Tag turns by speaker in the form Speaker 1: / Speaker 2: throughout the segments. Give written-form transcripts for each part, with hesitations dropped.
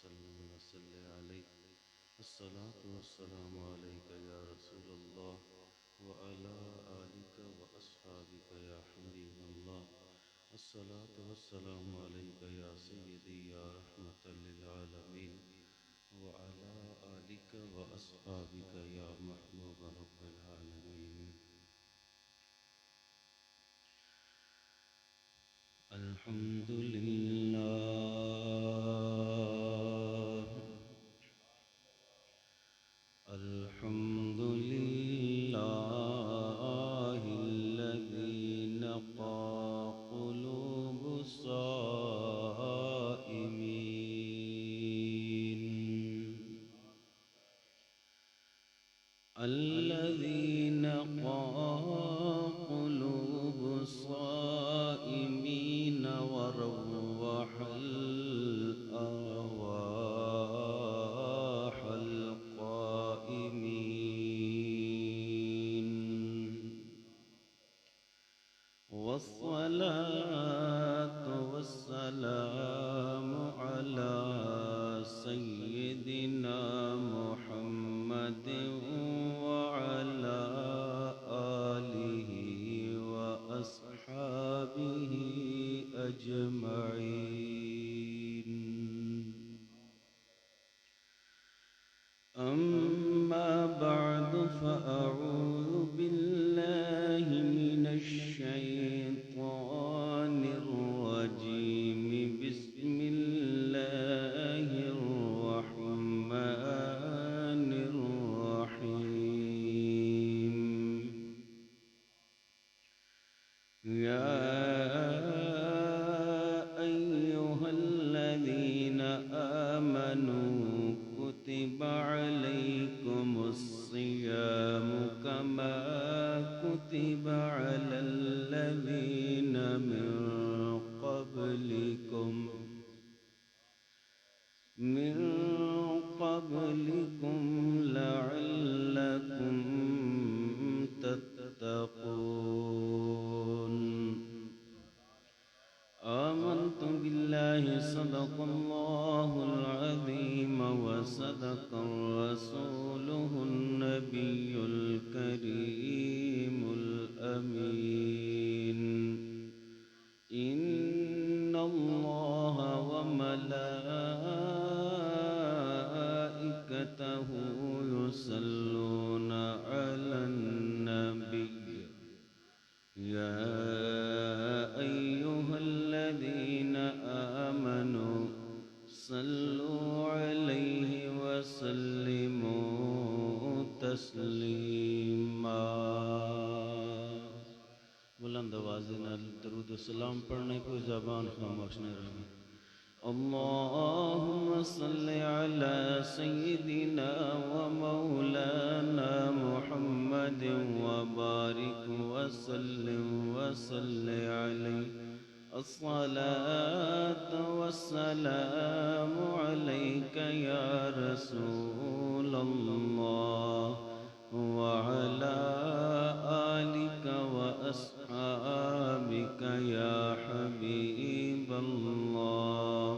Speaker 1: وسلم وصل عليه الصلاة والسلام عليك يا رسول الله وعلى آلك وأصحابك يا حبيب الله. الصلاة والسلام عليك يا سيدي يا رحمة للعالمين وعلى آلك وأصحابك يا محبوب رب العالمين. الحمد لله الحمد لله الذي نقى قلوب الصائمين الذي نقى قلوب الصائمين وروح الأرواح القائمين. والصلاة والسلام على سيدنا محمد وعلى آله وأصحابه أجمعين. أما بعد فأعوذ بالله من الشيطان الرجيم. بسم الله الرحمن الرحيم. يا أيها الذين آمنوا كتب عليكم الصيام كما كتب على الذين من قبلكم لعلكم تتقون. آمنت بالله صدق الله العظيم وصدق رسوله النبي الكريم الأمين. إن الله وملائكته يصلون على النبي. يا أيها الذين آمنوا صلوا عليه وسلموا تسلیما. بلند آواز نال درود و سلام پڑھنے کو زبان خاموش نہ رہے. اللهم صل على سيدنا ومولانا محمد وبارك وسلم وصل عليه. الصلاة والسلام عليك يا رسول الله وعلى آلك وأصحابك يا حبيب الله.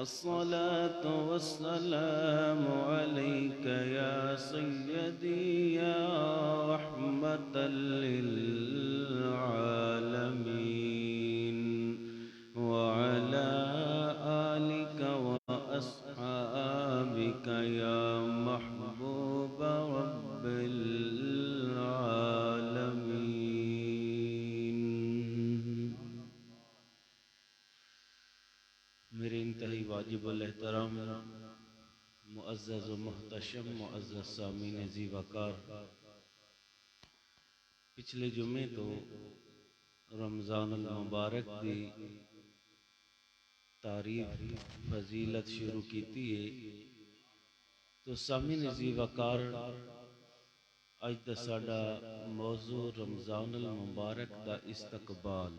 Speaker 1: الصلاة والسلام عليك يا سيدي يا رحمة للعالمين وعلى آلك وأصحابك يا محبوب رب العالمين. میرے انتہائی واجب الاحترام معزز و محتشم معزز سامعین ذی وقار، پچھلے جمعے تو رمضان المبارک دی تعریف فضیلت شروع کیتی ہے، تو سامعین ذی وقار اج دا ساڈا موضوع رمضان المبارک دا استقبال.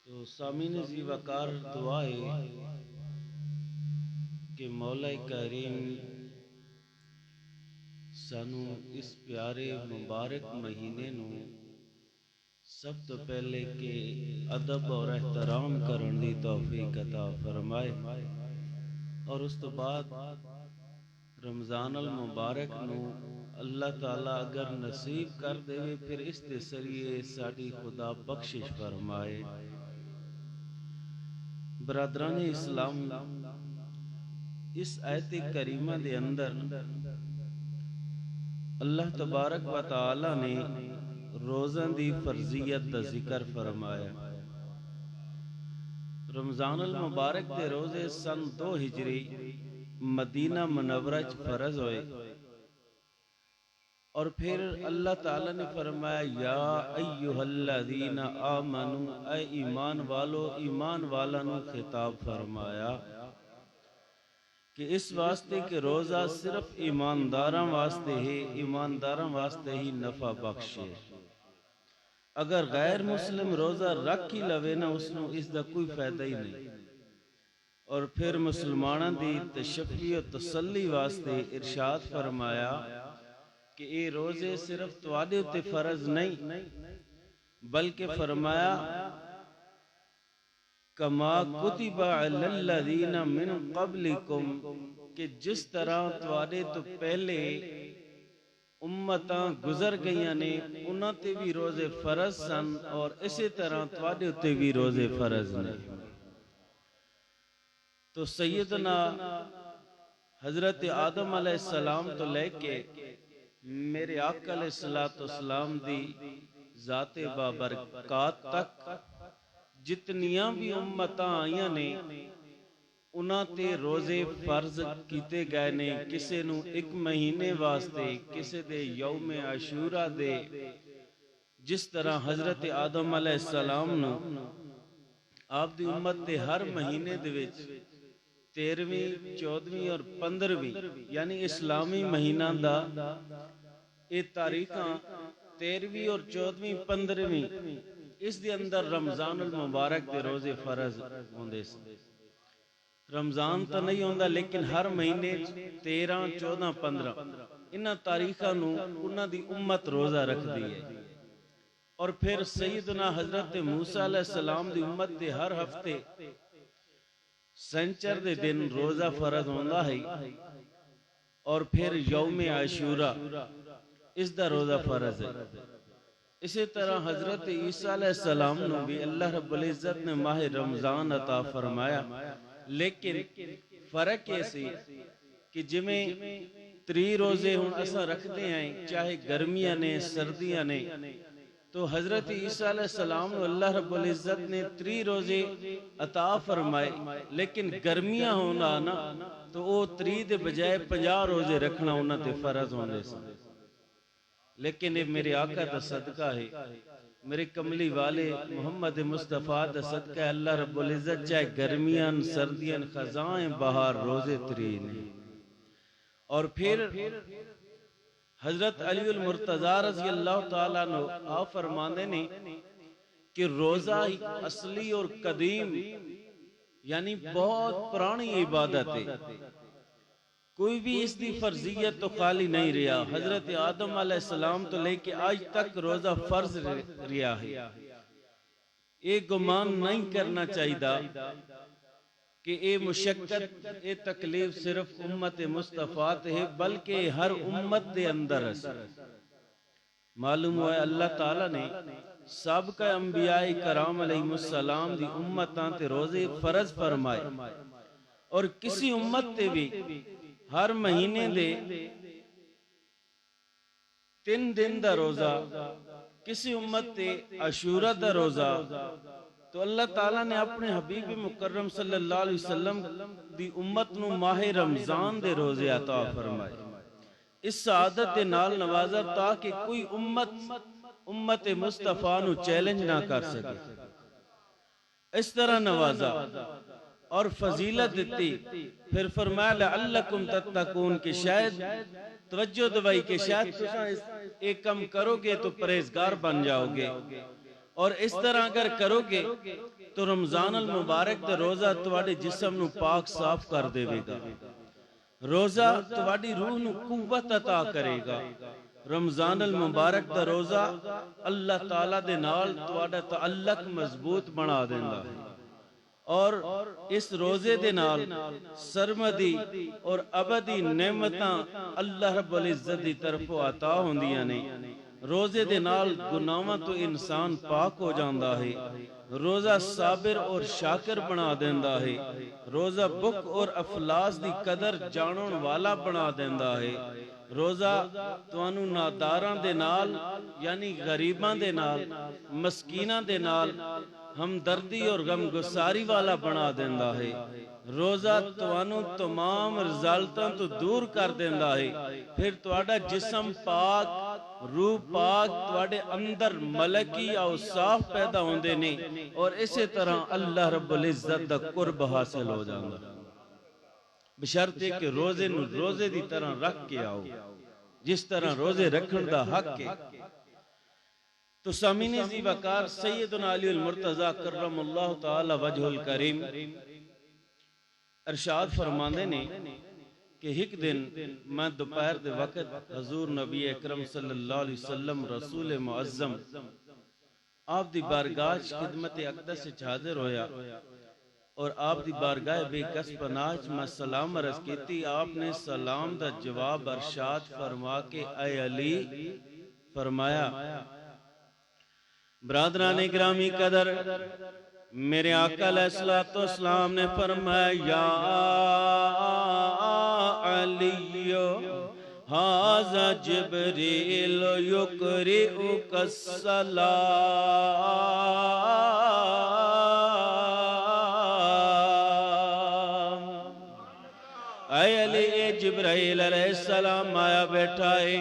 Speaker 1: تو سامعین ذی وقار دعا ہے کہ مولا کریم سانو اس پیارے مبارک مہینے نو سب تو پہلے کہ ادب اور احترام کرن دی توفیق عطا فرمائے، اور اس تو بعد رمضان المبارک نو اللہ تعالی اگر نصیب کر دے پھر اس دے ذریعے ساڈی خدا بخشش فرمائے۔ برادران اسلام، اس آیت کریمہ دے اندر اللہ تبارک و تعالی نے روزہ دی فرضیت دا ذکر فرمایا۔ رمضان المبارک دے روزے سن 2 ہجری مدینہ منورہ چ فرض ہوئے، اور پھر اللہ تعالی نے فرمایا یا ایہا الذین آمنو، اے ایمان والو، ایمان والانو خطاب فرمایا کہ اس واسطے کہ روزہ صرف ایمانداراں واسطے ہے، ایمانداراں واسطے ہی نفع بخش ہے۔ اگر غیر مسلم روزہ رکھ ہی لوے نا اس نو اس دا کوئی فائدہ ہی نہیں۔ اور پھر مسلماناں دی تشفی و تسلی واسطے ارشاد فرمایا کہ اے روزے صرف تواڈے تے فرض نہیں، بلکہ فرمایا کما کتب علی الذین من قبلکم، کہ جس طرح تواڈے تو پہلے امتاں گزر گئیاں نے انہاں تے بھی روزے فرض سن، اور اسی طرح تواڈے تے بھی روزے فرض نے۔ تو سیدنا حضرت آدم علیہ السلام تو لے کے میرے آقا علیہ السلام دی ذات بابرکات تک جتنیاں بھی امتاں آئیاں نے انہاں تے روزے فرض کیتے گئے نے، کسے نو 1 مہینے واسطے، کسے دے یوم عاشورہ دے، جس طرح حضرت آدم علیہ السلام نو آپ دی امت تے ہر مہینے دے وچ 13ویں 14ویں اور 15ویں یعنی اسلامی مہینہ دا اے تاریخاں 13ویں اور 14ویں 15ویں اس دے اندر رمضان المبارک دے روزے فرض ہوندے سن۔ رمضان تو نہیں ہوندا لیکن ہر مہینے 13 14 15 انہاں تاریخاں نو انہاں دی امت روزہ رکھ دی ہے۔ اور پھر سیدنا حضرت موسیٰ علیہ السلام دی امت دے ہر ہفتے سنچر دے دن روزہ فرض ہوندا ہے، اور پھر یوم عاشورہ اس دا روزہ فرض ہے۔ اسی طرح حضرت عیسیٰ علیہ السلام نو بھی اللہ رب العزت نے ماہ رمضان عطا فرمایا، لیکن فرق ایسی کہ جمیں 3 روزے ہوں اساں رکھتے ہیں چاہے گرمیاں نے سردیاں نے، تو حضرت عیسیٰ علیہ السلام نو اللہ رب العزت نے 3 روزے عطا فرمائے، لیکن گرمیاں ہونا نا تو وہ 3 دے بجائے 50 روزے رکھنا انہاں تے فرض ہوندے سن۔ لیکن یہ میرے آقا دا صدقہ ہے، میرے کملی والے محمد مصطفیٰ دا صدقہ ہے، اللہ رب العزت چاہے گرمیاں سردیاں خزائیں بہار روزے 3 نے۔ اور پھر حضرت علی المرتضیٰ رضی اللہ تعالیٰ عنہ آپ فرماندے نے کہ روزہ ایک اصلی اور قدیم یعنی بہت پرانی عبادت ہے، کوئی بھی اس دی فرضیت تو خالی نہیں رہا۔ حضرت آدم علیہ السلام تو لے کے آج تک روزہ فرض رہا ہے۔ ایک گمان نہیں کرنا چاہیے کہ اے مشقت اے تکلیف صرف امت مصطفیٰ ہے، بلکہ ہر امت دے اندر ہے۔ معلوم ہوا ہے اللہ تعالیٰ نے سابقہ انبیاء کرام علیہ السلام دی امتاں تے روزے فرض فرمائے، اور کسی امت تے بھی ہر مہینے دے 3 دن دا روزہ، کسی امت تے عاشورہ دا روزہ، تو اللہ تعالیٰ نے اپنے حبیب مکرم صلی اللہ علیہ وسلم دی امت نو ماہ رمضان دے روزے عطا فرمائے، اس سعادت دے نال نوازا تاکہ کوئی امت مصطفیٰ نو چیلنج نہ کر سکے۔ اس طرح نوازا اور فضیلت دیتی، پھر فرمایا لعلکم تتقون کہ شاید توجہ دوائی کہ شاید ایک کم کرو گے تو پرہیزگار بن جاؤ گے، اور اس طرح اگر کرو گے تو رمضان المبارک دا روزہ تواڈے جسم نو پاک صاف کر دے گا، روزہ تواڈی روح نو قوت عطا کرے گا، رمضان المبارک دا روزہ اللہ تعالیٰ دے نال تواڈا تعلق مضبوط بنا دیندا ہے اور اس روزے دے نال سرمدی اور ابدی نعمتاں اللہ رب العزت دی طرفوں عطا ہوندیاں نے روزے دے نال گناہاں تو انسان پاک ہو جاندا ہے روزہ صابر اور شاکر بنا دیندا ہے روزہ بھوک اور افلاس دی قدر جانن والا بنا دیندا ہے روزہ توانو ناداراں دے نال یعنی غریباں دے نال مسکیناں دے نال ہمدردی اور غم گساری والا بنا دیندا ہے روزہ توانو تمام رزالتاں تو دور کر دیندا ہے پھر تواڈا جسم پاک روح پاک تواڈے اندر ملکی اوصاف پیدا ہوندے نے اور اسی طرح اللہ رب العزت دا قرب حاصل ہو جاندا بشرطے کہ روزے نو روزے دی طرح رکھ کے آؤ جس طرح روزے رکھن دا حق ہے تو سامعین ذی وقار سیدنا علی المرتضی کرم اللہ تعالی وجہ الکریم ارشاد فرماندے نے کہ ایک دن میں دوپہر دے وقت حضور نبی اکرم صلی اللہ علیہ وسلم رسول معظم آپ دی بارگاہ خدمت اقدس حاضر ہویا اور آپ دی بارگاہ بے کس پناہ میں سلام عرض کیتی آپ نے سلام دا جواب ارشاد فرما کے اے علی فرمایا برادران گرامی قدر میرے آقا علیہ السلام نے فرمایا یا علیو ھذا جبریل یقرئک السلام اے علی جبرائیل علیہ السلام آیا بیٹھا ہے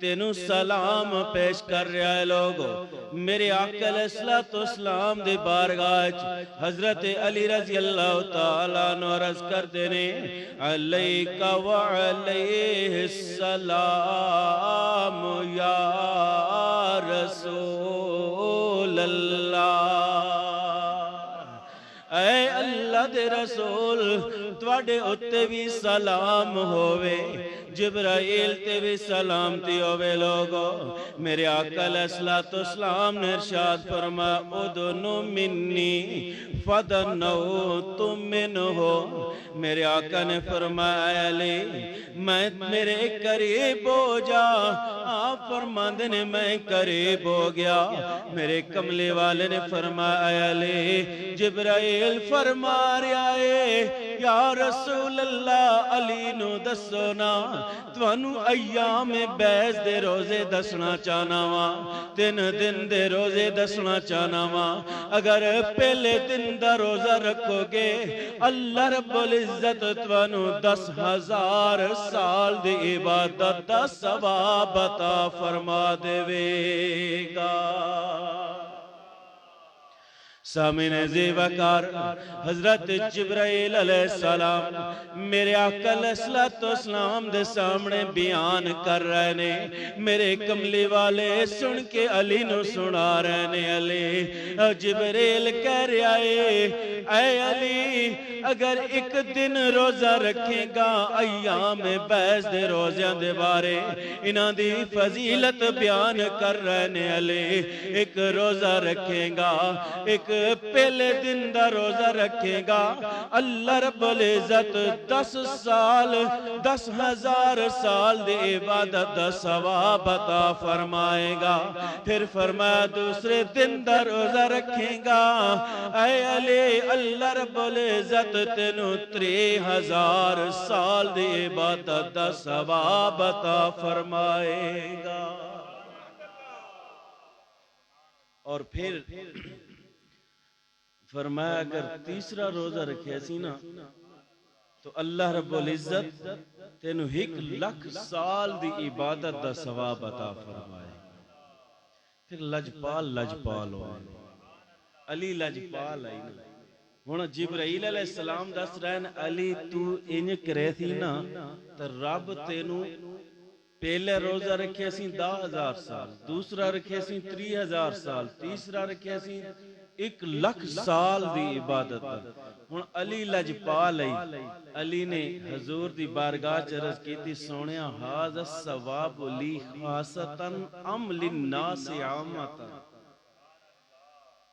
Speaker 1: تینوں سلام پیش کر رہا ہے لوگو میرے آقا علیہ السلام دے بارگاہ حضرت علی رضی اللہ تعالیٰ عنہ عرض کر دینے علیک وعلیہ السلام یا رسول اللہ اے اللہ دے رسول تواڈے اتے بھی سلام ہوئے جبرائیل تے بھی سلامتی ہوئے لوگو میرے آقا علیہ السلام نے ارشاد فرمایا ادنو منی فدنو تم منہو میرے آقا نے فرمایا علی میں میرے قریب ہو جا آپ فرماندے نے میں قریب ہو گیا میرے کملے والے نے فرمایا علی جبرائیل فرما رہا ہے یا رسول اللہ علی نو دسونا توانو ایام بیس دے روزے دسنا چاہنا وا 3 دن دے روزے دسنا چاہنا وا اگر پہلے دن دا روزہ رکھو گے اللہ رب العزت توانو 10,000 سال دی عبادت دا ثواب عطا فرما دے گا سامعین ذی وقار حضرت جبرائیل علیہ السلام میرے آقا علیہ السلام دے سامنے بیان کر رہے نے میرے کملی والے سن کے علی نو سنا رہے نے علی جبرائیل کہہ رہا ہے اے علی اگر ایک دن روزہ رکھے گا ایام بیس دے روزیاں دے بارے انہاں دی فضیلت بیان کر رہے نے علی ایک روزہ رکھے گا ایک پہلے دن دا روزہ رکھے گا اللہ رب العزت 10 سال 10,000 سال دے عبادت دا ثواب عطا فرمائے گا پھر فرمایا دوسرے دن دا روزہ رکھے گا اے علی اللہ رب العزت تینوں 3,000 سال دے عبادت دا ثواب عطا فرمائے گا اور پھر فرمایا اگر تیسرا روزہ رکھے سی نا تو اللہ رب العزت تینوں 1,00,000 سال دی عبادت دا ثواب عطا فرمائے پھر لجپال ہو علی لجپال آئی نا ہن جبرائیل علیہ السلام دس رہے ہیں علی تو انج کرے تھی نا تو رب تینوں پہلے روزہ رکھے سی 10,000 سال دوسرا رکھے سی 3,000 سال تیسرا رکھے سی 1 ਲੱਖ ਸਾਲ ਦੀ ਇਬਾਦਤ ਦਾ। ਹੁਣ ਅਲੀ ਲਜਪਾਲ ਅਲੀ ਨੇ ਹਜ਼ੂਰ ਦੀ ਬਾਰਗਾਹ ਚ ਅਰਜ਼ ਕੀਤੀ, ਸੋਹਣਿਆ ਹਾਜ਼ਾ ਸਵਾਬ ਲੀ ਖਾਸਤਨ ਅਮ ਲਿਨਾਸ ਆਮਤਨ।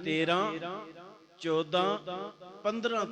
Speaker 1: 13, 14, 15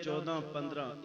Speaker 1: 14, 15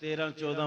Speaker 1: 13, 14,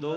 Speaker 1: 2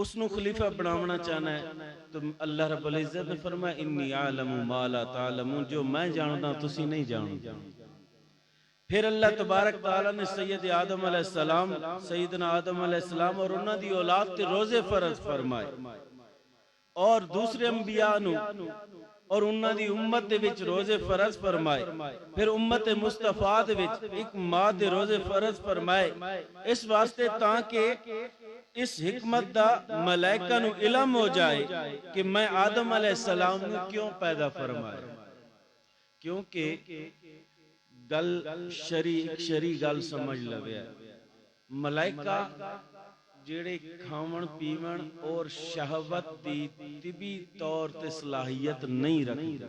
Speaker 1: اس نو خلیفہ بناونا چاہنا ہے تو اللہ رب العزت نے فرمایا انی عالم ما لا تعلمون، جو میں جانتا ہوں تسی نہیں جانتے۔ پھر اللہ تبارک تعالیٰ نے سید آدم علیہ السلام، سیدنا آدم علیہ السلام اور انہاں دی اولاد تے روزے فرض فرمائے، اور دوسرے انبیاء نو اور انہاں دی امت دے وچ روزے فرض فرمائے، پھر امت مصطفیٰ دے وچ ایک ماہ دے روزے فرض فرمائے، اس واسطے تاکہ اس حکمت دا ملائکہ نو علم ہو جائے کہ میں آدم علیہ السلام نو کیوں پیدا فرمائے، کیونکہ گل شری گل سمجھ لوے، ملائکہ جڑے کھاون پیون اور شہوت دی طبی طور تے صلاحیت نہیں رکھتے،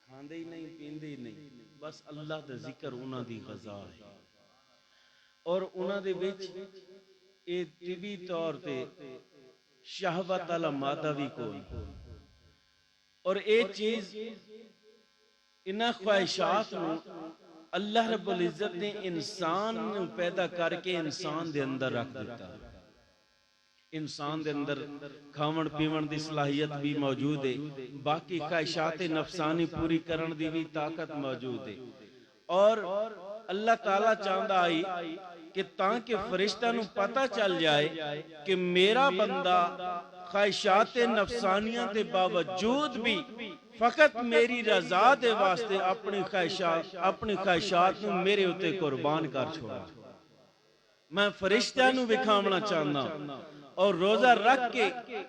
Speaker 1: کھاندے ہی نہیں پیندے ہی نہیں، بس اللہ دا ذکر انہاں دی غذا ہے، اور انہاں دے وچ اے طبی طور تے شہوت والا مادہ بھی کوئی، اور اے چیز انہاں خواہشات نو اللہ رب العزت نے انسان پیدا کر کے انسان دے اندر رکھ دیتا، انسان دے اندر کھاون پیون دی صلاحیت بھی موجود ہے، باقی خواہشات نفسانی پوری کرن دی بھی طاقت موجود ہے، اور اللہ تعالیٰ چاہتا آئی کہ تاکہ فرشتہ نو پتہ چل جائے کہ میرا بندہ خواہشات نفسانیاں دے باوجود بھی فقط میری رضا دے واسطے اپنی خواہشات نو میرے ہوتے قربان کر چھوڑا، میں فرشتہ نو بکھامنا چاہنا اور روزہ رکھ کے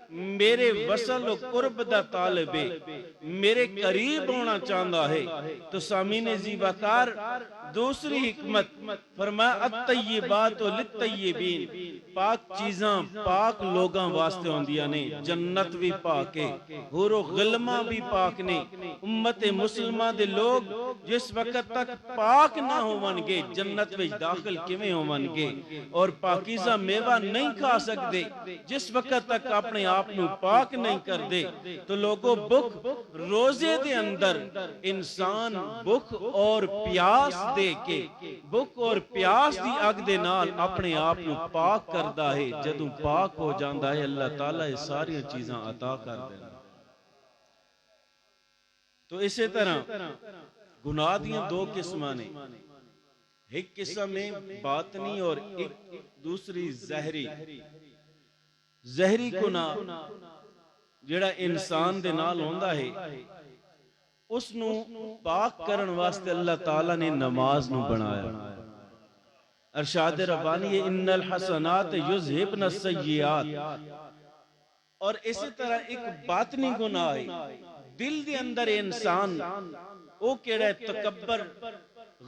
Speaker 1: میرے وصل و قرب دا طالب میرے قریب ہونا چاہتا ہے، تو سامعین عزیز وقار دوسری حکمت فرمایا الطیبات للطیبین، پاک چیزاں پاک لوگاں واسطے ہوندیاں نے، جنت بھی پاک ہے، حور و غلمہ بھی پاک نے، امت مسلمہ دے لوگ جس وقت تک پاک نہ ہونگے جنت وچ داخل کیویں ہونگے، اور پاکیزہ میوہ نہیں کھا سکتے جس وقت تک اپنے آپ نو پاک نہیں کر دے، تو لوگوں بھوک روزے دے اندر انسان بھوک اور پیاس دے کے بھوک اور پیاس دی اگ دے نال اپنے آپ نو پاک کردا ہے، جدوں پاک ہو جاندا ہے اللہ تعالیٰ یہ ساری چیزاں عطا کر دینا۔ تو اسی طرح گناہ دیاں دو قسماں نے، ایک قسم ہے باطنی اور ایک دوسری زہری گناہ جڑا انسان دے نال ہوندا ہے، اس نو پاک کرن واسطے اللہ تعالیٰ نے نماز نو بنایا، ارشاد ربانی ان الحسنات یذہبن السیئات، اور اسی طرح ایک باطنی گناہ ہے، دل دے اندر انسان او کیڑا تکبر،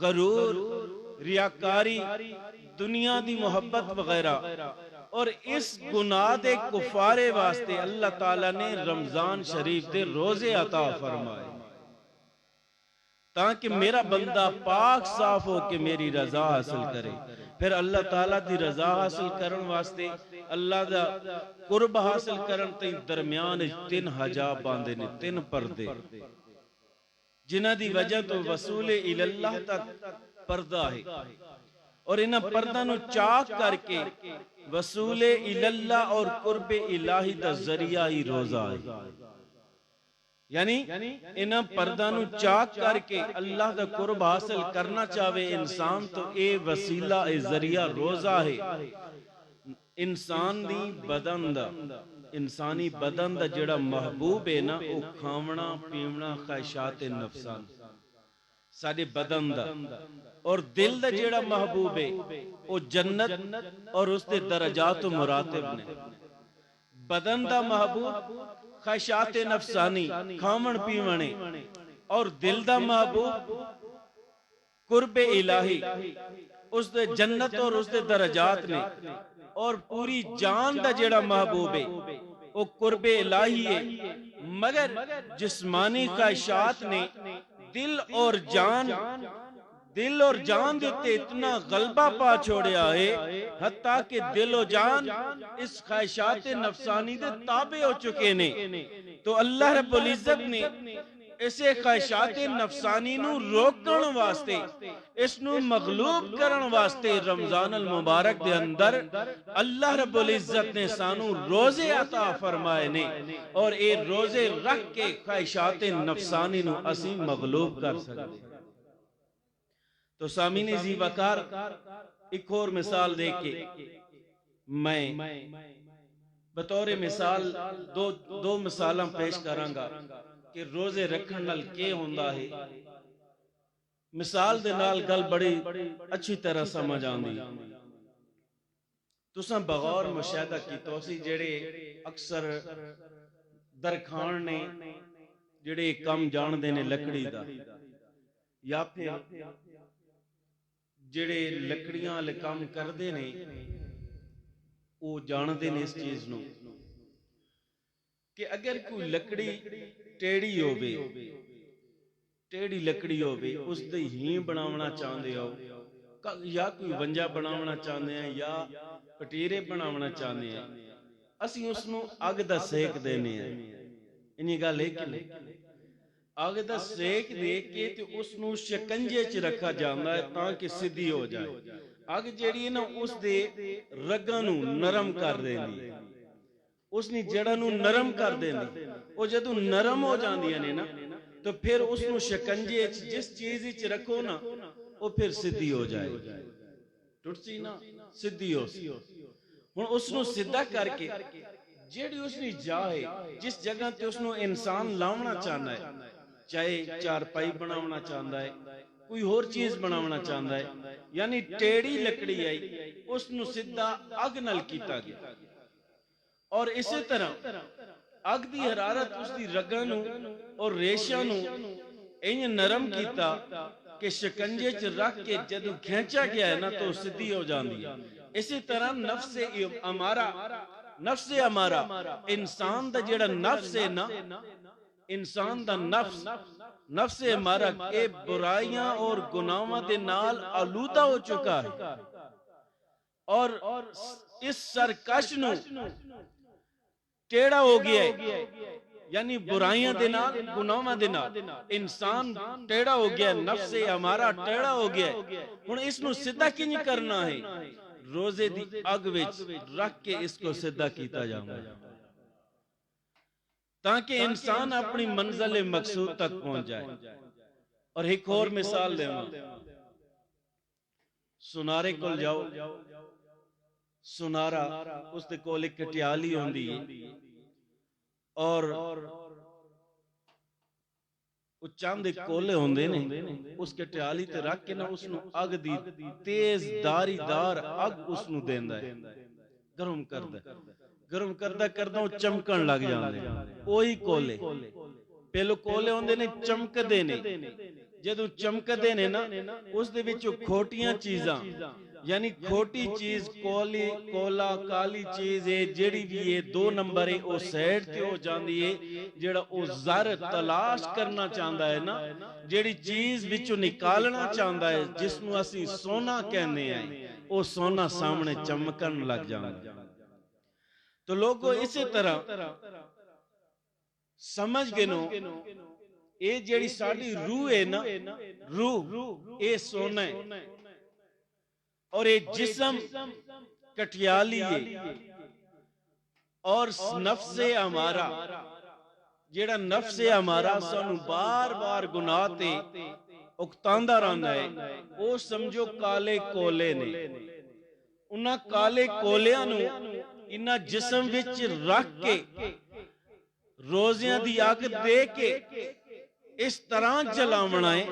Speaker 1: غرور، ریاکاری، دنیا دی محبت وغیرہ، اور اس گناہ دے کفارے واسطے اللہ تعالیٰ نے رمضان شریف دے روزے عطا فرمائے تاکہ میرا بندہ پاک صاف ہو کے میری رضا حاصل کرے۔ پھر اللہ تعالیٰ دی رضا حاصل کرن واسطے اللہ دا قرب حاصل کرن تے درمیان تین حجاب باندھے نے، تین پردے، جنہ دی وجہ تو وصول اللہ تک پردہ ہے، اور انہاں پردہ نو چاک کر کے وصول اللہ اور قرب الہی دا ذریعہ ہی روزہ ہے، یعنی انہاں پردہ نو چاک کر کے اللہ دا قرب حاصل کرنا چاہے انسان، تو اے وسیلہ اے ذریعہ روزہ ہے۔ انسان دی بدن دا، انسانی بدن دا جڑا محبوب ہے نا، او کھاونا پیونا خواہشات نفسان ساڑے بدن دا، اور دل دا جڑا محبوب ہے او جنت اور اس دے درجات و مراتب نے۔ بدن دا محبوب خواہشات نفسانی کھاون پیونے، اور دل دا محبوب قرب الہی اس دے جنت اور اس دے درجات نے، اور پوری جان دا جڑا محبوب ہے وہ قرب الہی ہے، مگر جسمانی خواہشات نے دل اور جان دیتے اتنا غلبہ پا چھوڑیا ہے، حتیٰ کہ دل و جان اس خواہشات نفسانی دے تابع ہو چکے نے۔ تو اللہ رب العزت نے اسے خواہشات نفسانی نو روکن واسطے، اس نو مغلوب کرن واسطے رمضان المبارک دے اندر اللہ رب العزت نے سانو روزے عطا فرمائے نے، اور اے روزے رکھ کے خواہشات نفسانی نو اسی مغلوب کر سکتے۔ تو سامعین زی وقار ایک اور مثال دے کے میں بطور مثال دو مثالاں پیش کراں گا کہ روزے رکھن نال کی ہوندا ہے۔ مثال دے نال گل بڑی اچھی طرح سمجھ آندی۔ تساں بغور مشاہدہ کیتا سی جڑے اکثر درخان نے جڑے کم جان دے نے لکڑی دا، یا پھر جڑے لکڑیاں والے کام کردے نے وہ جاندے نے اس چیز نو کہ اگر کوئی لکڑی ٹیڑی ہووے، ٹیڑی لکڑی ہووے، اس دے ہی بناونا چاہندے ہو، یا کوئی ونجا بناونا چاہندے ہیں یا پٹیرے بناونا چاہندے ہیں، اسی اس نو اگ دا سیک دینے ہیں۔ انہی گل ہے کہ نہیں؟ اگ دا سیک دے کے تے اس نو شکنجے چ رکھا جاندا ہے تاکہ سیدھی ہو جائے۔ اگ جیڑی ہے نا اس دے رگاں نو نرم کر دینی، اس نے جڑاں نو نرم کر دینی، وہ جدوں نرم ہو جاندیاں نے نا تو پھر اس نو شکنجے جس چیز وچ رکھو نا وہ پھر سیدھی ہو جائے، ٹوٹ سی نا سیدھی ہو سی۔ ہن اس نو سیدھا کر کے جیڑی اس نے جائے جس جگہ تے اس نو انسان لاونا چاہنا ہے، چاہے چارپائی بناونا چاہتا ہے، کوئی اور چیز بناونا چاہتا ہے، یعنی ٹیڑی لکڑی آئی اس نو سدھا اگ نال کیتا گیا، اور اسی طرح اگ دی حرارت اس دی رگاں نو اور ریشاں نو انج نرم کیتا کہ شکنجے چ رکھ کے جدوں کھینچا گیا ہے نا تو سدھی ہو جاندی ہے۔ اسی طرح نفس امارا انسان دا جڑا نفس ہے نا، انسان دا نفس امارا کے برائیاں اور گناہاں دے نال آلودہ ہو چکا ہے، اور اس سرکش نو ٹیڑا ہو گیا ہے، یعنی برائیاں دے نال گناہاں دے نال انسان ٹیڑا ہو گیا ہے، نفس ہمارا ٹیڑا ہو گیا ہے۔ ہن اس نو سیدھا کنج کرنا ہے؟ روزے دی اگ وچ رکھ کے اس کو سیدھا کیتا جاؤں گا تاکہ انسان اپنی منزل مقصود تک پہنچ جائے۔ اور ایک اور مثال دے سنارے کول جاؤ، سنارا اس دے کول ایک کٹیالی ہوندی ہے، اور وہ چاند کولے ہوندے نے، اس کٹیالی تے رکھ کے نا اس نو اگ دی تیز داری دار اگ اس نو دیندا ہے، گرم کردا کردا وہ چمکن لگ جاندے، وہی کولے پہلو کولے ہوندے نے چمک دے نے، جدوں چمک دے نے نا اس دے وچوں کھوٹیاں چیزاں، یعنی کھوٹی چیز کولا کالی چیز ہے جیڑی بھی ہے دو نمبر ہے وہ سیڈ تے ہو جاندی ہے۔ جیڑا او زر تلاش کرنا چاہندا ہے نا، جیڑی چیز وچوں نکالنا چاہندا ہے جس نو اسی سونا کہنے ہیں، وہ سونا سامنے چمکن لگ جاندا۔ تو لوگوں اسی طرح سمجھ گے نو اے جیڑی ساڈی روح ہے نا، روح اے سونا ہے، اور اے جسم کٹیالی ہے، اور نفس ہمارا جیڑا نفس ہمارا سانو بار بار گناہ تے اکتاندا رہندا ہے، او سمجھو کالے کولے نے، انہاں کالے کولیاں نو انہاں جسم وچ رکھ کے روزیاں دی اگ دے کے اس طرح جلاونا ہے،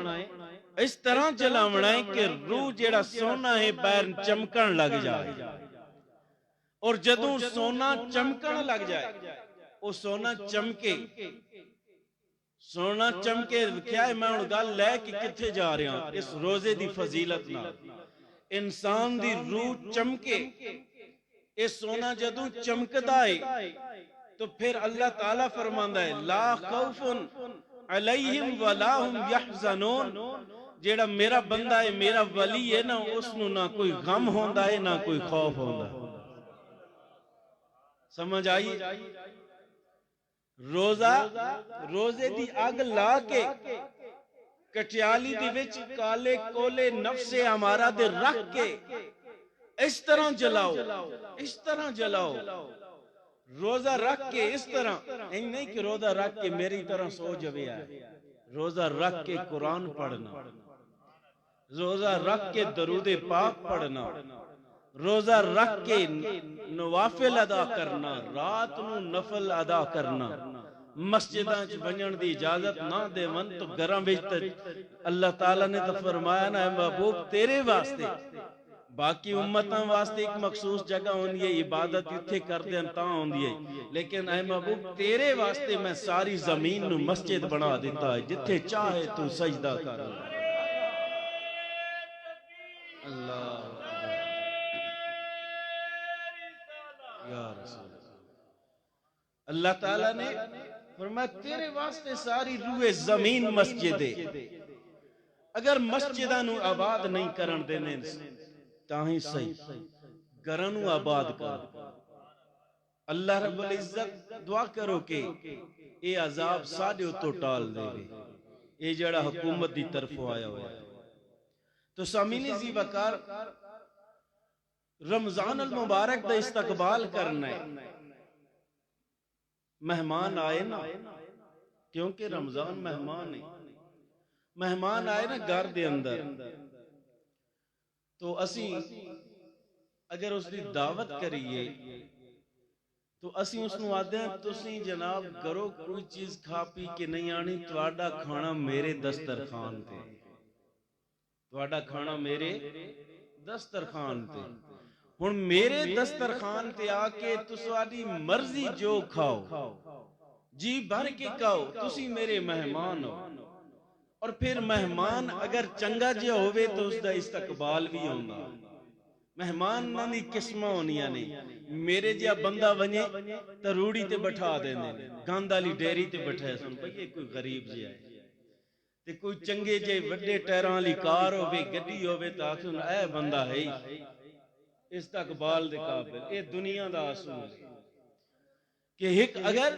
Speaker 1: اس طرح جلاونا ہے کہ روح جیڑا سونا ہے باہر چمکن لگ جائے، اور جدوں سونا چمکن لگ جائے وہ سونا چمکے کیا ہے؟ میں ہن گل لے کے کتھے جا رہا ہوں؟ اس روزے دی فضیلت نال انسان دی روح چمکے، اے سونا جدوں چمکدا ہے تو پھر اللہ تعالیٰ فرماندا ہے لا خوف علیہم ولا ہم یحزنون، جیڑا میرا بندہ ہے میرا ولی ہے نا اس نو نہ کوئی غم ہوندا ہے نہ کوئی خوف ہوندا ہے۔ سمجھ آئی؟ روزے دی اگ لا کے کٹیالی دی وچ کالے کولے نفس ہمارا دے رکھ کے اس طرح جلاؤ، اس طرح جلاؤ، روزہ رکھ کے اس طرح نہیں کہ روزہ رکھ کے میری طرح سو جوے آئے، روزہ رکھ کے قرآن پڑھنا، روزہ رکھ کے درود پاک پڑھنا، روزہ رکھ کے نوافل ادا کرنا، رات نو نفل ادا کرنا، مسجداں چ ونجن دی اجازت نہ دے ون تو گھراں وچ اللہ تعالیٰ نے تو فرمایا نا اے محبوب تیرے واسطے، باقی امتاں واسطے ایک مخصوص جگہ ہوندی ہے، عبادت اتھے کر دیں تاں ہوندی ہے، لیکن اے محبوب تیرے واسطے میں ساری زمین نو مسجد بنا دیتا ہے، جتھے چاہے تو سجدہ کر اللہ یا رسول اللہ تعالیٰ نے فرمایا تیرے واسطے ساری روئے زمین مسجد ہے، اگر مسجدہ نو آباد نہیں کرن دینے تاہی صحیح گرنو آباد کر۔ اللہ رب العزت دعا کرو کہ اے عذاب ساڑھے تو ٹال دے گے، اے جڑا حکومت دی طرف آیا ہوا ہے۔ تو سامعین زی وقار رمضان المبارک دا استقبال کرنا ہے، مہمان آئے نا، کیونکہ رمضان مہمان ہے، مہمان آئے نا گھر دے اندر تو اسی اگر اس دی دعوت کریے تو اسی اس نو آدھے ہیں تسی جناب کرو کوئی چیز کھا پی کے نہیں آنی، تواڈا کھانا میرے دسترخوان تے، تواڈا کھانا میرے دسترخوان تے، ہن میرے دسترخوان تے آ کے تسواڈی مرضی جو کھاؤ، جی بھر کے کھاؤ، تسی میرے مہمان ہو۔ اور پھر مہمان اگر چنگا جیا ہوئے تو اس دا استقبال بھی ہوگا، مہمان نہ دی قسمہ ہونیاں نہیں، میرے جیا بندہ ونجے تا روڑی تے بٹھا دینے، گاندالی ڈیری تے بٹھائے سن بھئی یہ کوئی غریب جیا ہے، تے کوئی چنگے جے وڈے ٹیران لی کار ہوئے گڈی ہوئے تا آکھن اے بندہ ہے استقبال دے قابل، اے دنیا دا اصول ہے کہ ایک اگر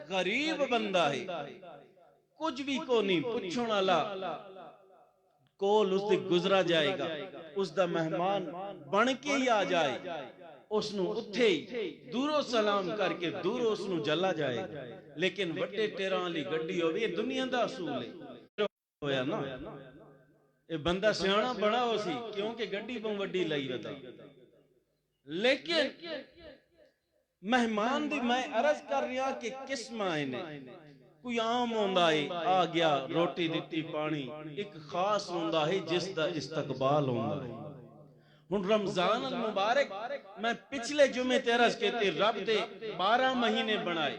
Speaker 1: غریب بندہ ہے کچھ بھی کو نہیں پچھوڑ اللہ کول اس دے گزرا جائے گا، اس دا مہمان بن کے ہی آ جائے، اس نو اتھے ہی دورو سلام کر کے دورو اس نو جلا جائے گا، لیکن وڈے ٹیران لی گڈی ہوئے یہ دنیا دا اصول ہے ہویا نا، یہ بندہ سیانا بڑا ہو سی کیونکہ گڈی پہ وڈی لئی رہتا، لیکن مہمان دی میں عرض کر رہا کہ کس معنی کوئی عام ہوندہ ہے آ گیا روٹی دیتی پانی، ایک خاص ہوندہ ہے جس دا استقبال ہوندہ ہے۔ ہن رمضان المبارک میں پچھلے جمعے تیرس کہتے رب دے 12 مہینے بنائے،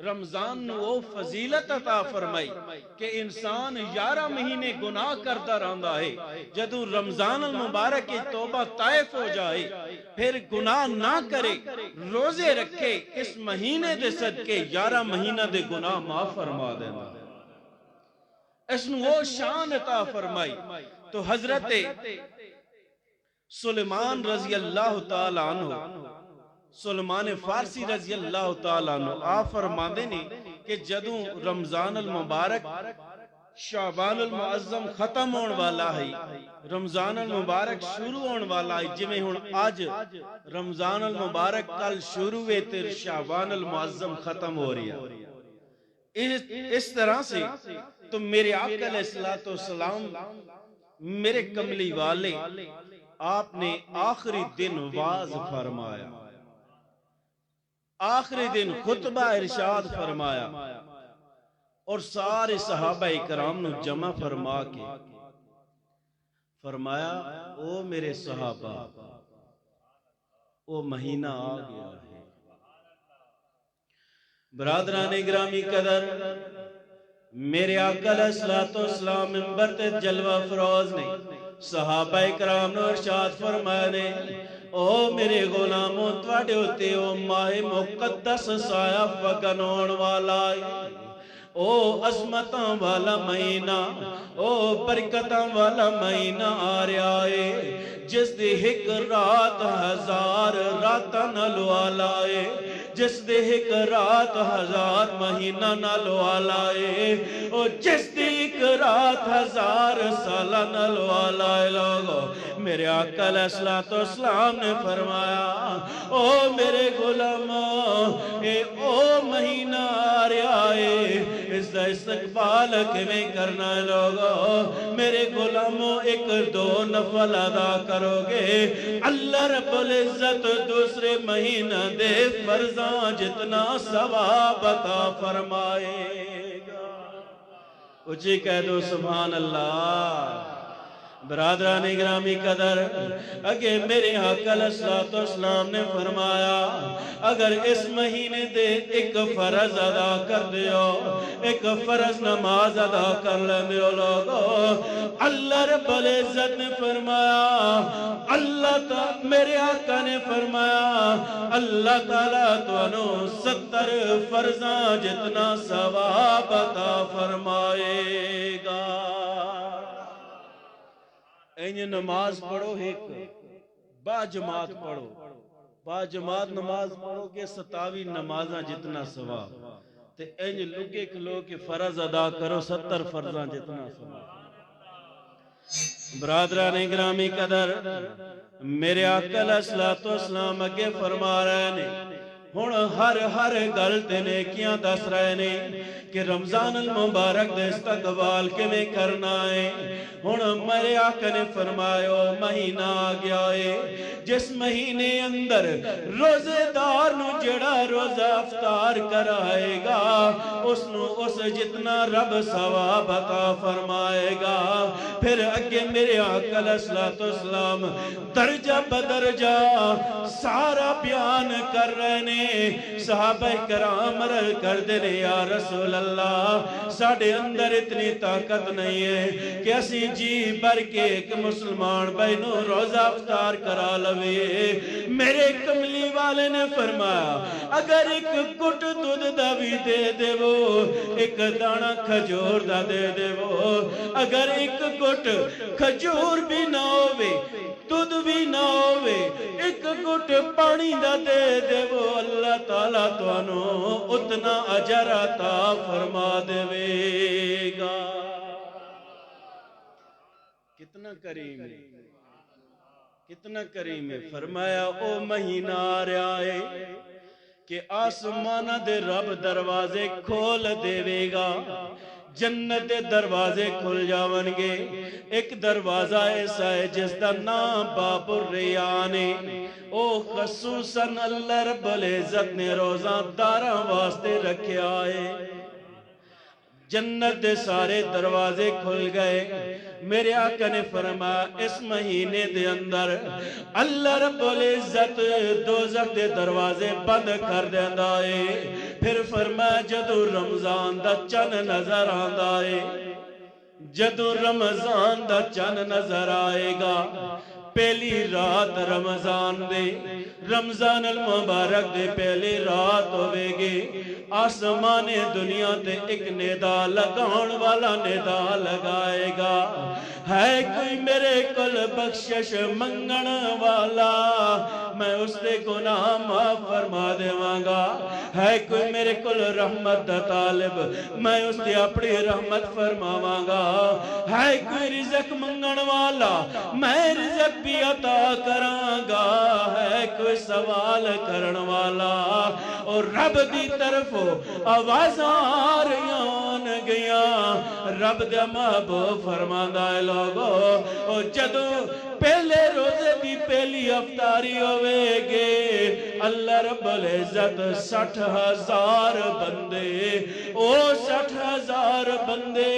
Speaker 1: رمضان نو وہ فضیلت عطا فرمائی کہ انسان 11 مہینے گناہ کرتا رہندا ہے، جدو رمضان المبارک کی توبہ طائف ہو جائے پھر گناہ نہ کرے، روزے رکھے، اس مہینے دے صدقے 11 مہینہ دے گناہ معاف فرما دینا، اس نو وہ شان عطا فرمائی۔ تو حضرت سلیمان رضی اللہ تعالیٰ عنہ، سلیمان فارسی رضی اللہ تعالیٰ عنہ آپ فرماندے نے کہ جدوں رمضان المبارک شعبان المعظم ختم ہون والا ہے، رمضان المبارک شروع ہون والا ہے، جمیں ہون آج رمضان المبارک کل شروع ہے تیر شعبان المعظم ختم ہو رہی ہے، اس طرح سے تو میرے آقا علیہ السلام میرے کملی والے آپ نے آخری دن واز فرمایا، آخری دن خطبہ ارشاد فرمایا اور سارے صحابہ اکرام نے جمع فرما کے فرمایا او میرے صحابہ او مہینہ آ گیا ہے۔ برادران گرامی قدر میرے آقا علیہ السلام منبر تے جلوہ فروز نے صحابہ اکرام نے ارشاد فرمایا نے او میرے غلاموں تواڈے ہوتے او ماہ مقدس سایہ فگن ہون والا ہے، او عظمتاں والا مہینہ او برکتاں والا مہینہ آ رہا ہے جس دی ایک رات ہزار راتاں نالو آلا ہے جس دے ایک رات ہزار مہینہ نالو آلا ہے او جس دی ایک رات ہزار سالہ نالو آلا ہے لوگو میرے آقا علیہ السلام نے فرمایا او میرے غلاموں اے او مہینہ آ رہا ہے اس دا استقبال کیویں کرنا ہے لوگو میرے غلاموں ایک دو نفل ادا کرو گے اللہ رب العزت دوسرے مہینہ دے فرضاں جتنا ثواب عطا فرمائے گا اچھی کہہ دو سبحان اللہ برادران گرامی قدر اگے میرے آقا علیہ السلام نے فرمایا اگر اس مہینے دے ایک فرض ادا کر دیو ایک فرض نماز ادا کر لیندیو لوگو اللہ رب العزت نے فرمایا میرے آقا نے فرمایا اللہ تعالیٰ تو انو 70 فرضاں جتنا ثواب عطا فرمائے گا اینی نماز پڑھو ایک با جماعت پڑھو با جماعت نماز پڑھو گے 27 نمازاں جتنا ثواب تے اینی لگے کھلو کہ فرض ادا کرو 70 فرضاں جتنا ثواب برادران گرامی قدر میرے آقا علیہ السلام اگے فرما رہے نے ہن ہر گل تے نیکیاں دس رہے نے کہ رمضان المبارک دے استقبال کیویں کرنا ہے ہن میرے آقا نے فرمایا مہینہ آ گیا ہے جس مہینے اندر روزے دار نو جڑا روزہ افطار کرائے گا اس جتنا رب ثواب عطا فرمائے گا پھر اگے میرے آقا علیہ السلام درجہ بدرجہ سارا بیان کر رہے نے صحابہ کرام عرض کر دے یا رسول اللہ ساڑھے اندر اتنی طاقت نہیں ہے کہ اسی جی بر کے ایک مسلمان بینوں روزہ افطار کرا لوے میرے کملی والے نے فرمایا اگر ایک گھٹ دودھ دا بھی دے دے وہ ایک دانہ کھجور دا دے دے وہ اگر ایک گھٹ کھجور بھی نہ ہوئے دودھ بھی نہ ہوئے ایک گھٹ پانی دا دے دے وہ اللہ تعالیٰ تو انو اتنا اجر عطا فرما دے گا کتنا کریم ہے فرمایا او مہینہ آ رہا ہے کہ آسمانہ دے رب دروازے کھول دے گا جنت دے دروازے کھل جاون گے ایک دروازہ ایسا ہے جس دا نام باب الریان او خصوصاً اللہ رب العزت نے روزہ داراں واسطے رکھیا ہے جنت دے سارے دروازے کھل گئے میرے آقا نے فرمایا اس مہینے دے اندر اللہ رب العزت دوزخ دے دروازے بند کر دیندا ہے پھر فرمایا جدو رمضان دا چن نظر آندا ہے جدو رمضان دا چن نظر آئے گا پہلی رات رمضان دے رمضان المبارک دے پہلی رات ہوئے گی آسمان دنیا تے ایک ندا لگاؤن والا ندا لگائے گا ہے کوئی میرے کل بخشش منگن والا میں اس دے گناہ معاف فرما دے مانگا ہے کوئی میرے کل رحمت دا طالب میں اس دے اپنی رحمت فرما مانگا ہے کوئی رزق منگن والا میں رزق بھی عطا کرانگا ہے کوئی سوال کرن والا اور رب دی طرف آواز آریان گیا رب دے محبوب فرماندہ ہے لوگو اور جدو پہلے روزے بھی پہلی افطاری ہوئے گے اللہ رب العزت 60,000 بندے او 60,000 بندے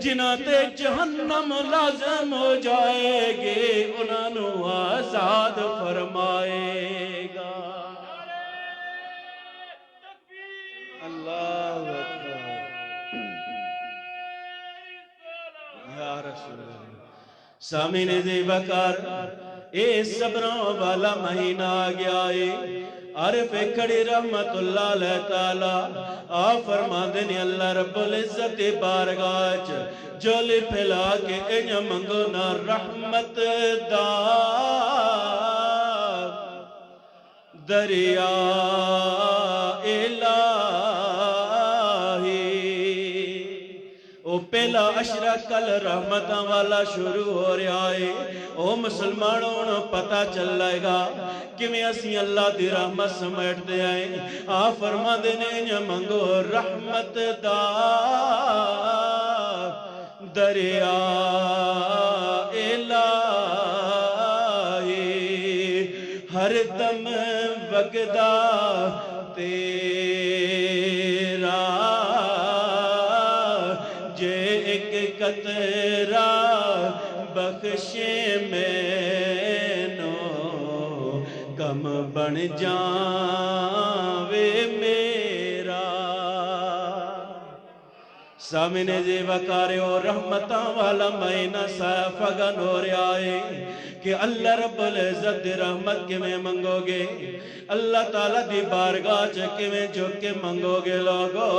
Speaker 1: جنہاں تے جہنم لازم ہو جائے گے انہاں نو آزاد فرمائے گا اللہ اکبر یا رسول اللہ سامین دی بکر اے صبروں والا مہینہ آ گیا ہے عارف کھڑی رحمت اللہ علیہ تعالی آپ فرما دینے اللہ رب العزت بارگاہ جولی پھیلا کے انیا منگو نا رحمت دا دریا الہی او پہلا عشرہ کل رحمتاں والا شروع ہو رہا ہے او مسلمانوں نے پتہ چل لائے گا کہ میں اسی اللہ دی رحمت سمیٹ دے آئیں آپ فرما دینے یا منگو رحمت دا دریا الہی ہر دم وگدا تیرا جے ایک قطرہ بخشے میں نو کم بن جاوے میرا سامنے جے وکارے اور رحمتاں والا مہینہ فگن ہو رہا ہے کہ اللہ رب العزت دی رحمت کے میں منگو گے اللہ تعالیٰ دی بارگاہ چکے میں جھک کے منگو گے لوگو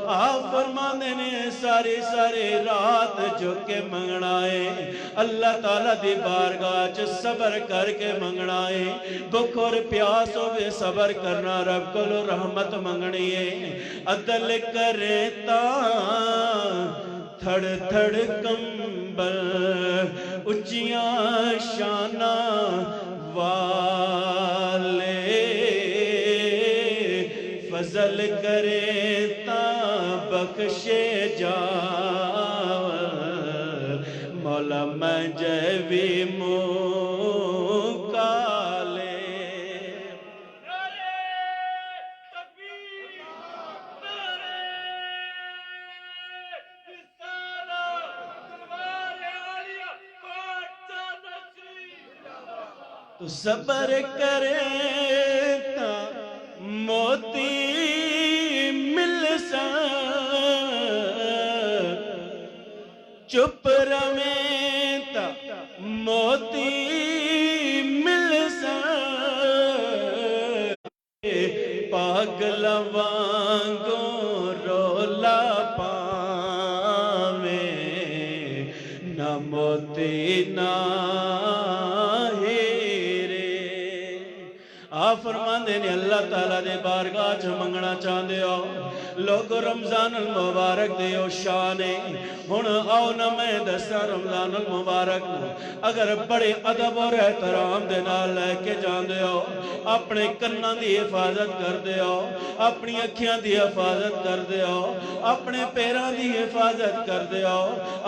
Speaker 1: آپ فرما دینے ساری رات جھک کے منگنا ہے اللہ تعالیٰ دی بارگاہ چ صبر کر کے منگنا ہے بھوک اور پیاس ہوئے صبر کرنا رب کو رحمت منگنی ہے عدل کرے تاں تھڑ تھڑ کمبل اچیاں شانہ والے فضل کرے تاں بخشے جاور مولا میں جیوی موکالے تو صبر کرے تا موتی مل سا چپ رویں تا موتی مل سا پاگل وانگو رولا پاویں نہ موتی نہ آپ فرمان دینے اللہ تعالیٰ دے بارگاہ چھ منگنا چاندے ہو لوگ رمضان المبارک دے ہو شانے ہن آؤ نہ میں دستا رمضان المبارک نو اگر بڑے ادب اور احترام دے نال لے کے جاندے ہو اپنے کناں دی حفاظت کر دے ہو اپنی اکھیاں دی حفاظت کر دے ہو اپنے پیراں دی حفاظت کر دے ہو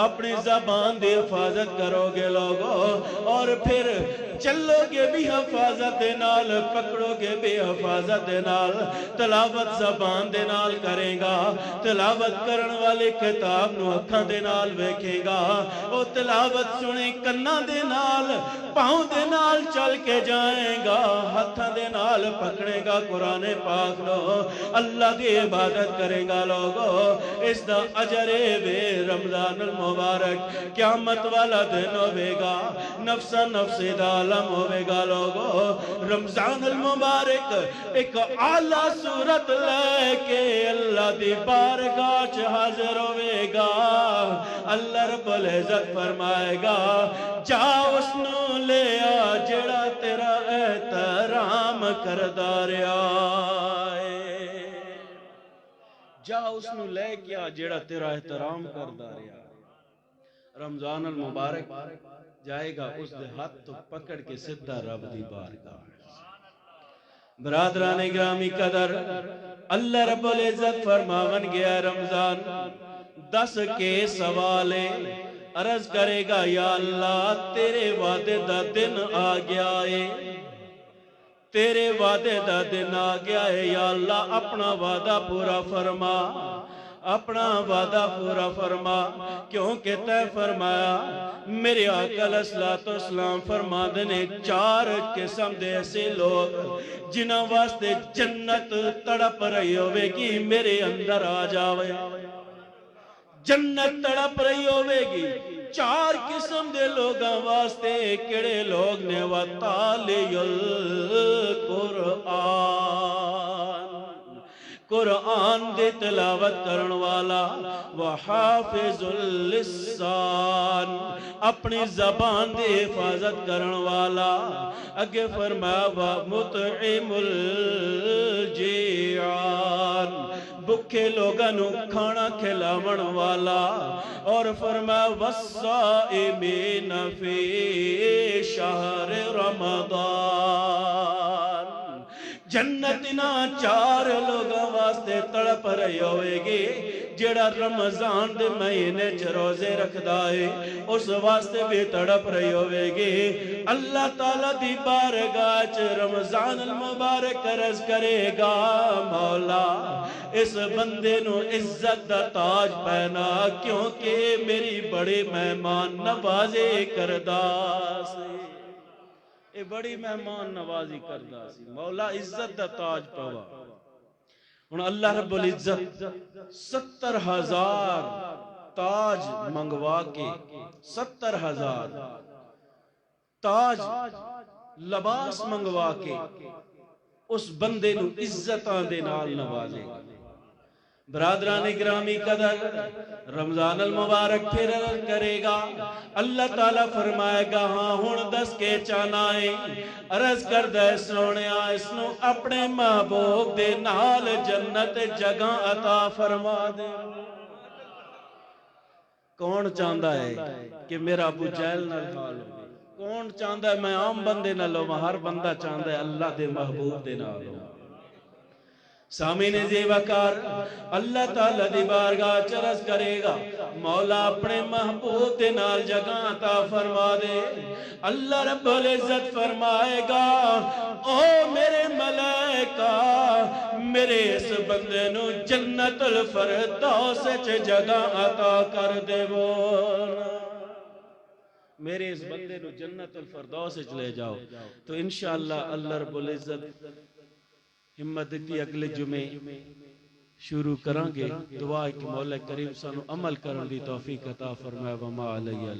Speaker 1: اپنی زبان دی حفاظت کرو گے لوگو اور پھر چلو گے بھی حفاظت دے نال پکڑو گے بھی حفاظت دے نال تلاوت زبان دے نال کریں گا تلاوت کرن والے کتاب نو اکھاں دے نال ویکھے گا او تلاوت سنے کناں دے نال پاؤں دے نال چل کے جائیں گا ہتھاں دے نال پکڑے گا قرآن پاک نو اللہ دی عبادت کریں گا لوگو اس دا اجر بے رمضان المبارک قیامت والا دن ہوے گا نفس نفس دا عالم ہوے گا لوگو رمضان المبارک ایک اعلیٰ صورت لے کے اللہ دی بارگاہ چ حاضر ہوے گا اللہ رب العزت فرمائے گا جا اس نو لے آ جڑا تیرا احترام کردا رہیا ہے جا اس نو لے کے آ جڑا تیرا احترام کردا رہیا رمضان المبارک جائے گا اس دے ہاتھ تو پکڑ کے سدھا رب دی بارگاہ برادران گرامی قدر اللہ رب العزت فرماون گیا رمضان 10 کے سوالے عرض کرے گا یا اللہ تیرے وعدے دا دن آ گیا ہے تیرے وعدے دا دن آ گیا ہے یا اللہ اپنا وعدہ پورا فرما اپنا وعدہ پورا فرما کیونکہ تے فرمایا میرے آقا علیہ السلام فرما دینے 4 قسم دے ایسے لوگ جنہاں واسطے جنت تڑپ رہی ہوئے گی میرے اندر آ جاوے جنت تڑپ رہی ہوئے گی چار قسم دے لوگاں واسطے کڑے لوگ نے وَتَالِيُ القرآن قرآن دے تلاوت کرن والا وحافظ اللسان اپنی زبان دے حفاظت کرن والا اگے فرمایا وَمُطْعِمُ الْجِيعَان بکھے لوگاں نو کھانا کھلاون والا اور فرمایا وَالصَّائِمِينَ فِي شَهْرِ رمضان جنت نہ چار لوگاں واسطے تڑپ رہی ہوئے گی جڑا رمضان دے مہینے چ روزے رکھدا ہے اس واسطے بھی تڑپ رہی ہوئے گی اللہ تعالیٰ دی بارگاہ چ رمضان المبارک عرض کرے گا مولا اس بندے نو عزت دا تاج پہنا کیونکہ میری بڑی مہمان نوازی کردا سی اے بڑی مہمان نوازی کردا سی مولا عزت دا تاج پوا ہن اللہ رب العزت 70,000 تاج منگوا کے 70,000 تاج لباس منگوا کے اس بندے نو عزتاں دے نال نوازے گا برادران گرامی قدر رمضان المبارک پھر کرے گا اللہ تعالیٰ فرمائے گا ہاں ہن دس کے چانا ہے عرض کردہ سونیا اس نو اپنے محبوب دے نال جنت جگہ عطا فرما دے کون چاہتا ہے کہ میرا ابو جہل نال حال ہو کون چاہتا ہے میں عام بندے نال ہوں ہر بندہ چاہتا ہے اللہ دے محبوب دے نال ہوں سامعین زیوکار اللہ تعالیٰ دی بارگاہ چرس کرے گا مولا اپنے محبوب دے نال جگہ عطا فرما دے اللہ رب العزت فرمائے گا او میرے ملائکہ میرے اس بندے نو جنت الفردوس چ جگہ عطا کر دے بول میرے اس بندے نو جنت الفردوس چ لے جاؤ تو انشاءاللہ اللہ رب العزت ہمت دیتی اگلے جمعے شروع کریں گے دعا ہے کہ مولا کریم سانو عمل کرن دی توفیق عطا فرمائے وما علیہ